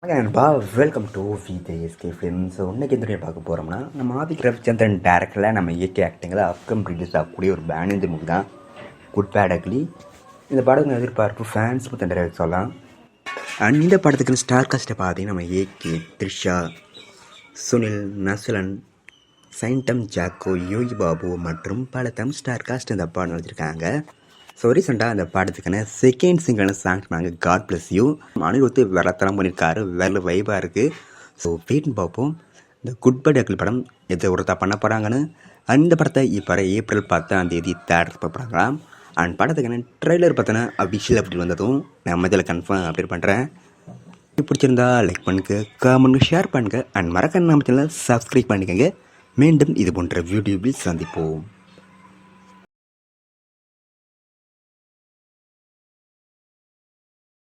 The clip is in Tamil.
நண்பா, welcome to VJSK films. So இன்றைக்கி எந்த பார்க்க போகிறோம்னா, நம்ம ஆதிக் ரவிச்சந்திரன் டேரக்டரில் நம்ம இயற்கை ஆக்டிங்கில் அப்கம் ரிலீஸ் ஆகக்கூடிய ஒரு பேனேஜ் மூவி தான் குட் பேட் அக்லி. இந்த படத்துக்கு எதிர்பார்ப்பு ஃபேன்ஸ் தண்டரை சொல்லலாம். அண்ட் இந்த படத்துக்கு ஸ்டார் காஸ்ட்டை பார்த்தீங்கன்னா நம்ம ஏகே, த்ரிஷா, சுனில், நசுலன், சைன்டம் ஜாக்கோ, யோகி பாபு மற்றும் பல தமிழ் ஸ்டார் காஸ்ட் இந்த படம் வச்சுருக்காங்க. ஸோ ரீசெண்டாக அந்த பாடத்துக்கான செகண்ட் சிங்கிளான சாங் பண்ணாங்க காட் பிளஸ் யூ. அனிருத்து வேறு தரம் பண்ணியிருக்காரு, வேறு வைபாக இருக்குது. ஸோ வெயிட்னு பார்ப்போம் இந்த குட் பை அக்லி படம் எதை ஒருத்தா பண்ண போகிறாங்கன்னு. அந்த படத்தை இப்போ ஏப்ரல் 10ஆம் தேதி தேட்டர் பார்க்குறாங்களாம். அண்ட் படத்துக்கான ட்ரெய்லர் பார்த்தோன்னா அபிஷியல் அப்படி வந்ததும் நம்ம இதில் கன்ஃபார்ம் அப்டேட் பண்ணுறேன். பிடிச்சிருந்தா லைக் பண்ணுங்க, கமெண்ட் ஷேர் பண்ணுங்கள். அண்ட் மறக்காம நம்ம சேனலை சப்ஸ்கிரைப் பண்ணிக்கோங்க. மீண்டும் இது போன்ற வீடியோவில் சந்திப்போம்.